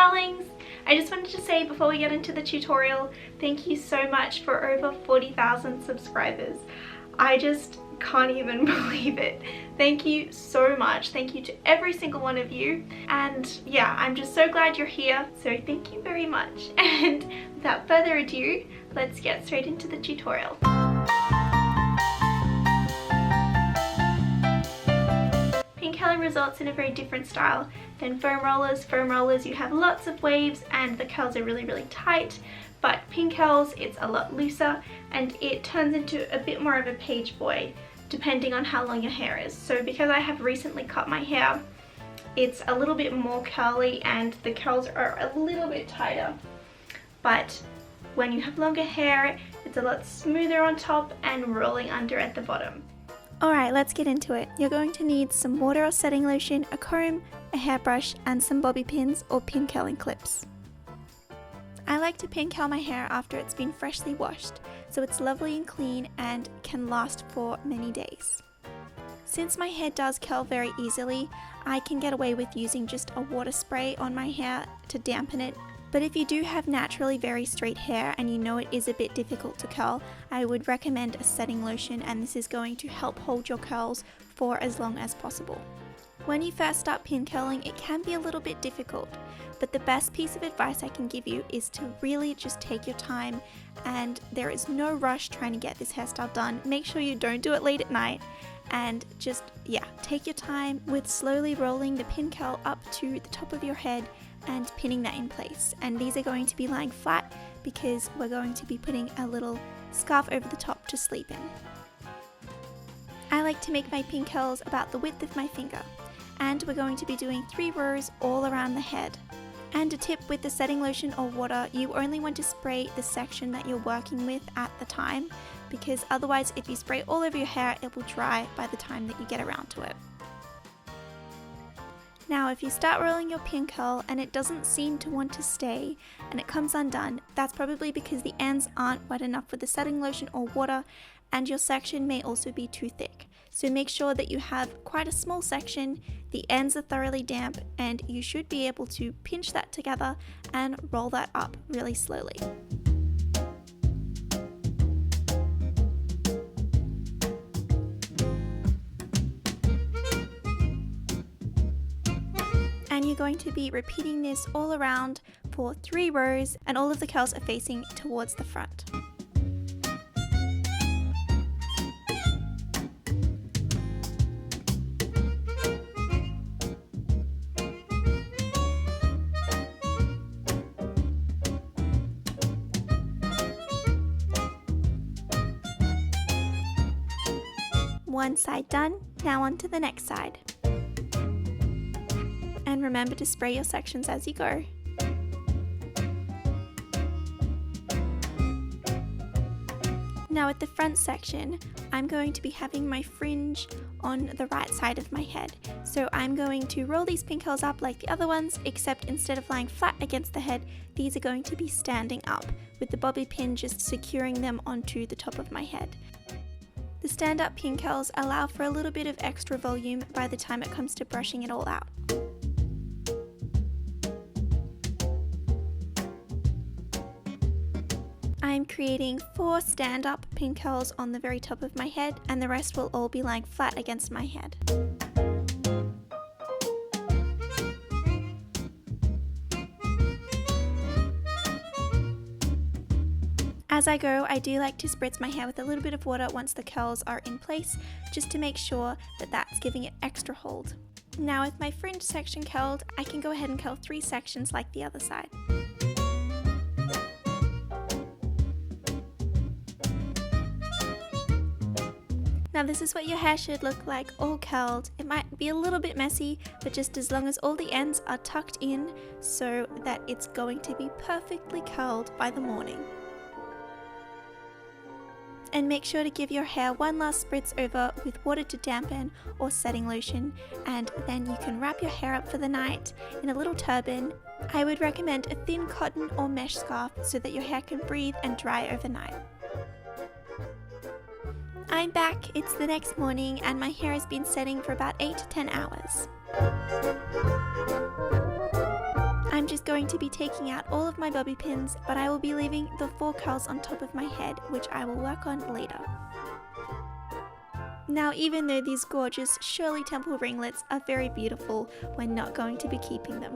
darlings! I just wanted to say before we get into the tutorial, thank you so much for over 40,000 subscribers. I just can't even believe it. Thank you so much. Thank you to every single one of you. And yeah, I'm just so glad you're here. So thank you very much. And without further ado, let's get straight into the tutorial. Pin curling results in a very different style than foam rollers. Foam rollers, you have lots of waves and the curls are really tight, but pin curls, it's a lot looser and it turns into a bit more of a page boy depending on how long your hair is. So because I have recently cut my hair, it's a little bit more curly and the curls are a little bit tighter, but when you have longer hair, it's a lot smoother on top and rolling under at the bottom. Alright, let's get into it. You're going to need some water or setting lotion, a comb, a hairbrush, and some bobby pins or pin curling clips. I like to pin curl my hair after it's been freshly washed, so it's lovely and clean and can last for many days. Since my hair does curl very easily, I can get away with using just a water spray on my hair to dampen it. But if you do have naturally very straight hair and you know it is a bit difficult to curl, I would recommend a setting lotion, and this is going to help hold your curls for as long as possible. When you first start pin curling, it can be a little bit difficult, but the best piece of advice I can give you is to really just take your time, and there is no rush trying to get this hairstyle done. Make sure you don't do it late at night, and just, take your time with slowly rolling the pin curl up to the top of your head and pinning that in place. And these are going to be lying flat because we're going to be putting a little scarf over the top to sleep in. I like to make my pin curls about the width of my finger, and we're going to be doing 3 rows all around the head. And a tip with the setting lotion or water, you only want to spray the section that you're working with at the time, because otherwise if you spray all over your hair, it will dry by the time that you get around to it. Now if you start rolling your pin curl and it doesn't seem to want to stay and it comes undone, that's probably because the ends aren't wet enough with the setting lotion or water, and your section may also be too thick. So make sure that you have quite a small section, the ends are thoroughly damp, and you should be able to pinch that together and roll that up really slowly. And you're going to be repeating this all around for 3 rows, and all of the curls are facing towards the front. One side done, now on to the next side. And remember to spray your sections as you go. Now at the front section, I'm going to be having my fringe on the right side of my head. So I'm going to roll these pin curls up like the other ones, except instead of lying flat against the head, these are going to be standing up, with the bobby pin just securing them onto the top of my head. The stand-up pin curls allow for a little bit of extra volume by the time it comes to brushing it all out. I'm creating 4 stand-up pin curls on the very top of my head, and the rest will all be lying flat against my head. As I go, I do like to spritz my hair with a little bit of water once the curls are in place, just to make sure that that's giving it extra hold. Now with my fringe section curled, I can go ahead and curl 3 sections like the other side. Now this is what your hair should look like all curled. It might be a little bit messy, but just as long as all the ends are tucked in so that it's going to be perfectly curled by the morning. And make sure to give your hair one last spritz over with water to dampen or setting lotion, and then you can wrap your hair up for the night in a little turban. I would recommend a thin cotton or mesh scarf so that your hair can breathe and dry overnight. I'm back, it's the next morning, and my hair has been setting for about 8 to 10 hours. I'm just going to be taking out all of my bobby pins, but I will be leaving the 4 curls on top of my head, which I will work on later. Now, even though these gorgeous Shirley Temple ringlets are very beautiful, we're not going to be keeping them.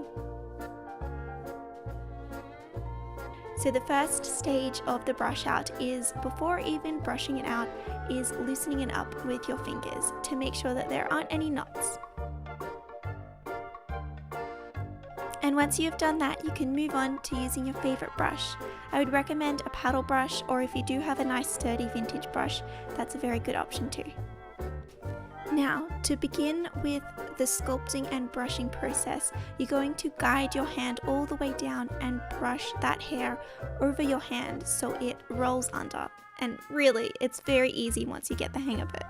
So the first stage of the brush out is, before even brushing it out, is loosening it up with your fingers to make sure that there aren't any knots. And once you've done that, you can move on to using your favorite brush. I would recommend a paddle brush, or if you do have a nice sturdy vintage brush, that's a very good option too. Now, to begin with the sculpting and brushing process, you're going to guide your hand all the way down and brush that hair over your hand so it rolls under. And really, it's very easy once you get the hang of it.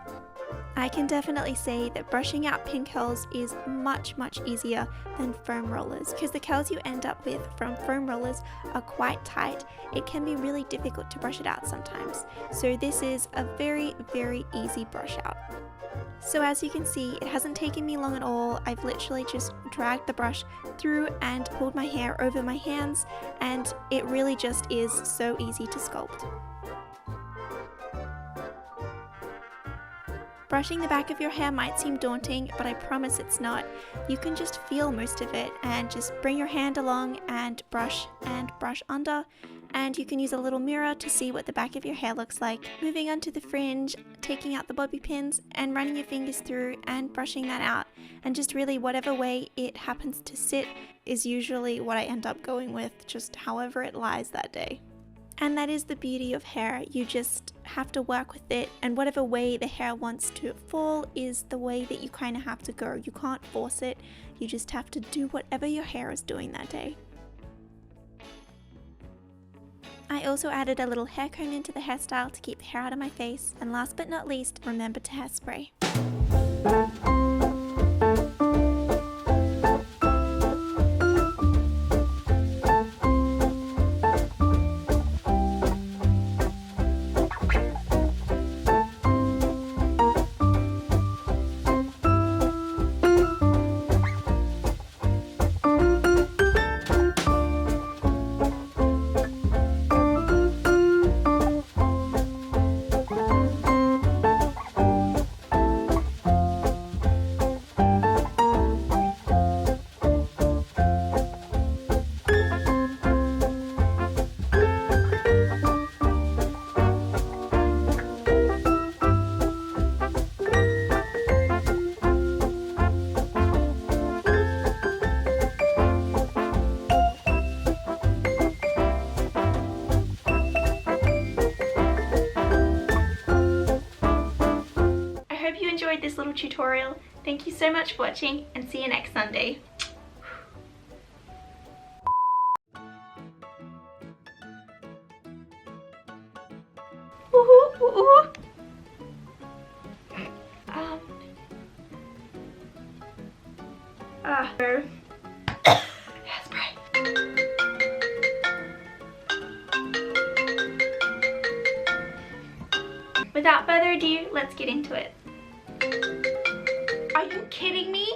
I can definitely say that brushing out pin curls is much easier than foam rollers, because the curls you end up with from foam rollers are quite tight. It can be really difficult to brush it out sometimes. So this is a very easy brush out. So as you can see, it hasn't taken me long at all. I've literally just dragged the brush through and pulled my hair over my hands, and it really just is so easy to sculpt. Brushing the back of your hair might seem daunting, but I promise it's not. You can just feel most of it and just bring your hand along and brush under, and you can use a little mirror to see what the back of your hair looks like. Moving on to the fringe, taking out the bobby pins and running your fingers through and brushing that out, and just really whatever way it happens to sit is usually what I end up going with, just however it lies that day. And that is the beauty of hair. You just have to work with it, and whatever way the hair wants to fall is the way that you kind of have to go. You can't force it, you just have to do whatever your hair is doing that day. I also added a little hair comb into the hairstyle to keep the hair out of my face, and last but not least, remember to hairspray. Enjoyed this little tutorial. Thank you so much for watching, and see you next Sunday. Hairspray. Without further ado, let's get into it. Are you kidding me?